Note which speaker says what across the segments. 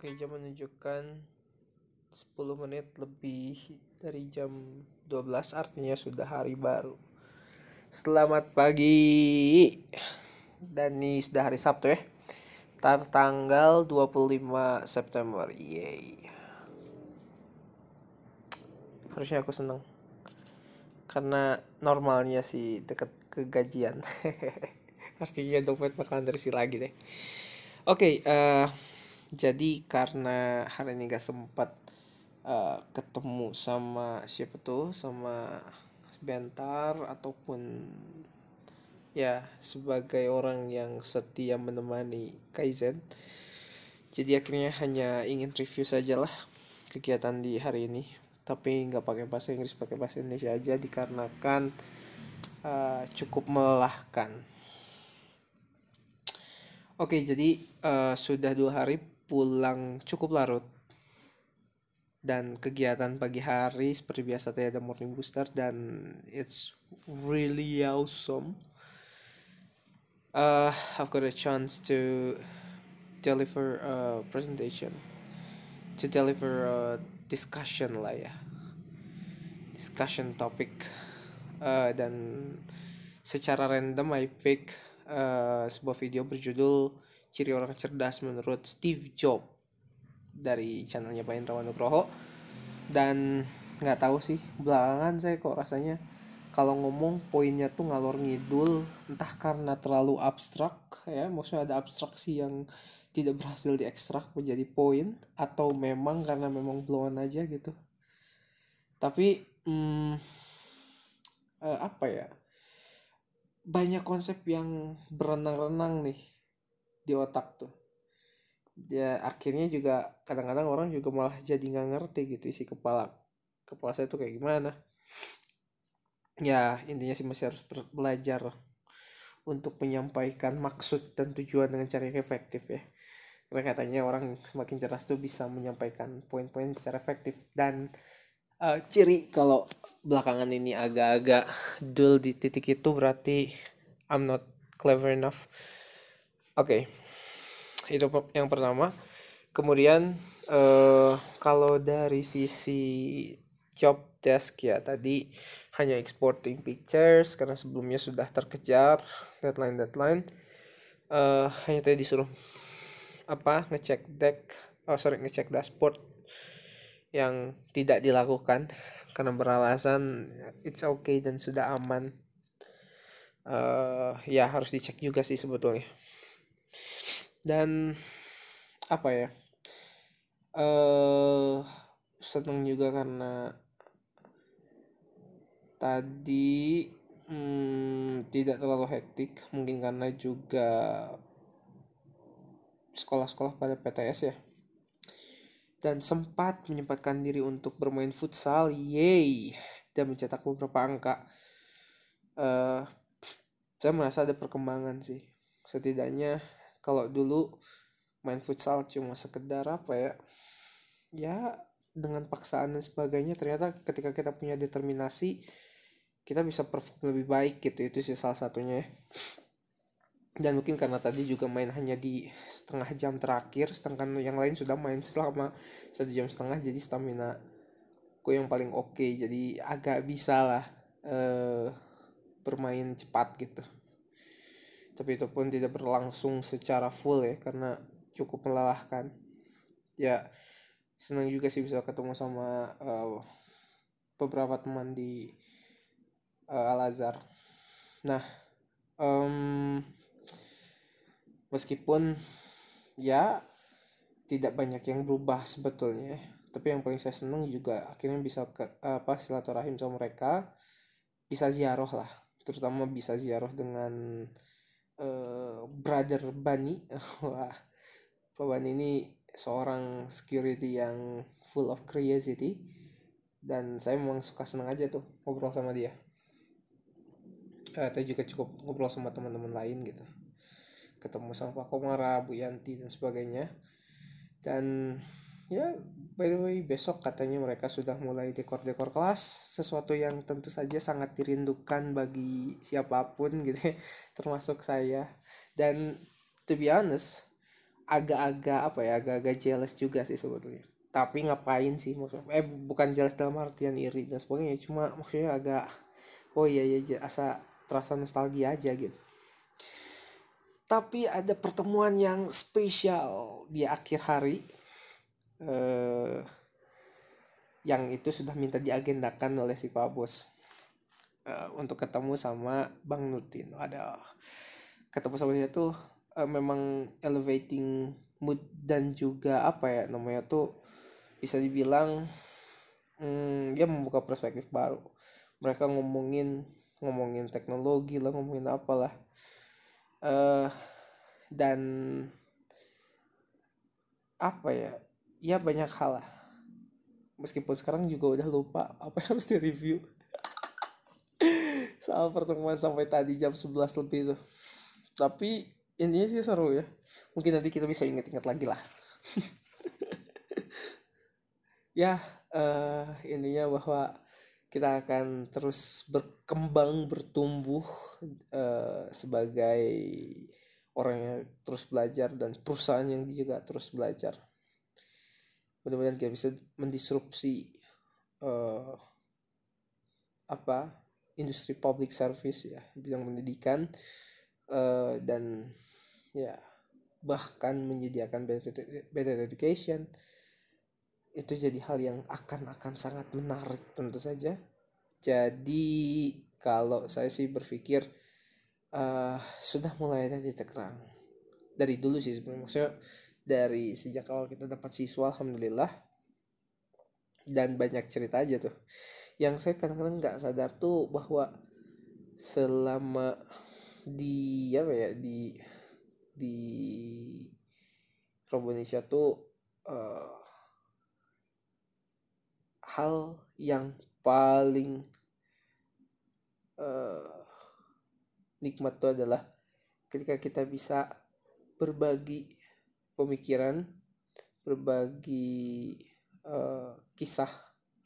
Speaker 1: Oke, jam menunjukkan 10 menit lebih dari jam 12, artinya sudah hari baru. Selamat pagi. Dan ini sudah hari Sabtu ya. Tanggal 25 September. Yeay. Harusnya aku seneng. Karena normalnya sih deket ke gajian. Artinya dompet bakalan terisi lagi deh. Oke, jadi karena hari ini gak sempat ketemu sama siapa tuh, sama sebentar ataupun ya sebagai orang yang setia menemani Kaizen, jadi akhirnya hanya ingin review saja lah kegiatan di hari ini, tapi nggak pakai bahasa Inggris, pakai bahasa Indonesia aja dikarenakan cukup melelahkan. Oke, jadi sudah 2 hari pulang cukup larut, dan kegiatan pagi hari seperti biasa tadi ada morning booster dan it's really awesome. I've got a chance to deliver a presentation, to deliver a discussion lah ya, discussion topic. Dan secara random I pick sebuah video berjudul Ciri Orang Cerdas menurut Steve Jobs dari channelnya Pak Indrawan Nugroho. Dan nggak tahu sih, belakangan saya kok rasanya kalau ngomong poinnya tuh ngalor ngidul, entah karena terlalu abstrak ya, maksudnya ada abstraksi yang tidak berhasil diekstrak menjadi poin, atau memang karena memang blown aja gitu. Tapi apa ya, banyak konsep yang berenang-renang nih di otak tuh. Ya akhirnya juga kadang-kadang orang juga malah jadi nggak ngerti gitu isi kepala saya tuh kayak gimana. Ya intinya sih masih harus belajar untuk menyampaikan maksud dan tujuan dengan cara yang efektif ya, karena katanya orang semakin cerdas tuh bisa menyampaikan poin-poin secara efektif. Dan ciri kalau belakangan ini agak-agak dull di titik itu berarti I'm not clever enough. Oke, itu yang pertama. Kemudian kalau dari sisi job desk ya, tadi hanya exporting pictures karena sebelumnya sudah terkejar deadline. Hanya tadi disuruh ngecek dashboard yang tidak dilakukan karena beralasan it's okay dan sudah aman. Ya harus dicek juga sih sebetulnya. Dan apa ya, seneng juga karena tadi tidak terlalu hektik, mungkin karena juga sekolah-sekolah pada PTS ya, dan sempat menyempatkan diri untuk bermain futsal, yay, dan mencetak beberapa angka. Saya merasa ada perkembangan sih, setidaknya kalau dulu main futsal cuma sekedar apa ya dengan paksaan dan sebagainya, ternyata ketika kita punya determinasi kita bisa perform lebih baik gitu. Itu sih salah satunya ya. Dan mungkin karena tadi juga main hanya di setengah jam terakhir, sedangkan yang lain sudah main selama 1,5 jam, jadi stamina aku yang paling oke, jadi agak bisa lah bermain cepat gitu. Tapi itu pun tidak berlangsung secara full ya, karena cukup melelahkan. Ya senang juga sih bisa ketemu sama beberapa teman di Al-Azhar. Nah, meskipun ya tidak banyak yang berubah sebetulnya, tapi yang paling saya senang juga akhirnya bisa silaturahim sama mereka, bisa ziarah lah, terutama bisa ziarah dengan brother Bani. Wah, Pak Bani ini seorang security yang full of curiosity, dan saya memang suka senang aja tuh ngobrol sama dia. Atau juga cukup ngobrol sama teman-teman lain gitu, ketemu sama Pak Komara, Bu Yanti dan sebagainya. Dan ya by the way, besok katanya mereka sudah mulai dekor kelas, sesuatu yang tentu saja sangat dirindukan bagi siapapun gitu ya, termasuk saya. Dan to be honest, agak-agak apa ya, agak-agak jealous juga sih sebenarnya. Tapi ngapain sih maksudnya, bukan jealous dalam artian iri dan sebagainya, cuma maksudnya agak, oh iya iya asa terasa nostalgia aja gitu. Tapi ada pertemuan yang spesial di akhir hari, eh, yang itu sudah minta diagendakan oleh si Pak Bos, untuk ketemu sama Bang Nurdin. Ada ketemu sama dia tuh, memang elevating mood dan juga apa ya namanya tuh, bisa dibilang, dia membuka perspektif baru. Mereka ngomongin ngomongin teknologi lah, ngomongin apalah, eh dan apa ya, ya banyak hal lah. Meskipun sekarang juga udah lupa apa yang harus direview soal pertemuan sampai tadi jam 11 lebih tuh. Tapi intinya sih seru ya. Mungkin nanti kita bisa inget-inget lagi lah. Ya, intinya bahwa kita akan terus berkembang, bertumbuh, sebagai orang yang terus belajar dan perusahaan yang juga terus belajar. Mudah-mudahan kita bisa mendisrupsi, eh, apa industri public service ya, bidang pendidikan, dan ya bahkan menyediakan better education. Itu jadi hal yang akan sangat menarik tentu saja. Jadi kalau saya sih berpikir, sudah mulai ada titik terang dari dulu sih sebenarnya, maksudnya dari sejak awal kita dapat siswa alhamdulillah, dan banyak cerita aja tuh yang saya kadang-kadang nggak sadar tuh, bahwa selama di apa ya di Indonesia tuh, hal yang paling, nikmat itu adalah ketika kita bisa berbagi pemikiran, berbagi, kisah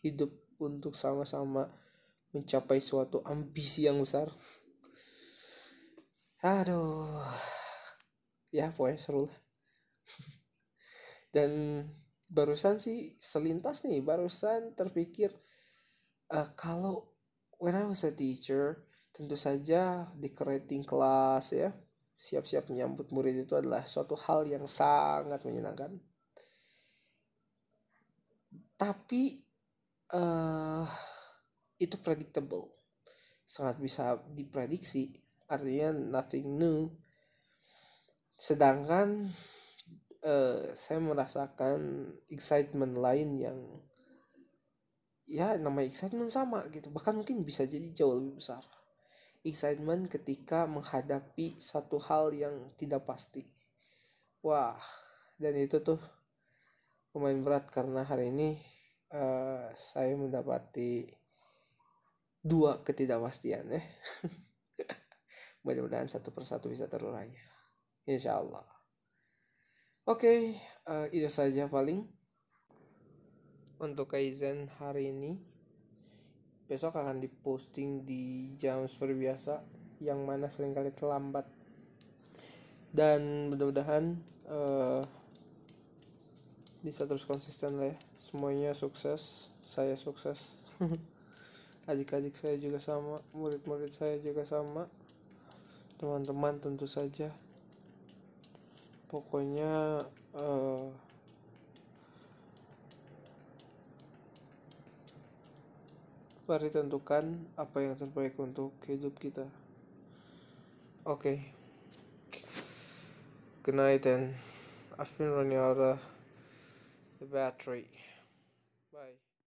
Speaker 1: hidup untuk sama-sama mencapai suatu ambisi yang besar. Aduh, ya pokoknya seru lah. Dan barusan sih selintas nih, barusan terpikir, kalau when I was a teacher, tentu saja decorating kelas ya, siap-siap menyambut murid itu adalah suatu hal yang sangat menyenangkan. Tapi, itu predictable, sangat bisa diprediksi, artinya nothing new. Sedangkan, saya merasakan excitement lain yang, ya namanya excitement sama gitu, bahkan mungkin bisa jadi jauh lebih besar. Excitement ketika menghadapi satu hal yang tidak pasti. Wah, dan itu tuh lumayan berat karena hari ini, saya mendapati dua ketidakpastian ya. Mudah-mudahan satu persatu bisa terurai, insya Allah. Oke, itu saja paling untuk Kaizen hari ini. Besok akan diposting di jam seperti biasa, yang mana seringkali terlambat. Dan mudah-mudahan, bisa terus konsisten lah ya. Semuanya sukses, saya sukses. Adik-adik saya juga sama, murid-murid saya juga sama, teman-teman tentu saja. Pokoknya, mari tentukan apa yang terbaik untuk hidup kita. Okay. Good night, and I've been running out of the battery.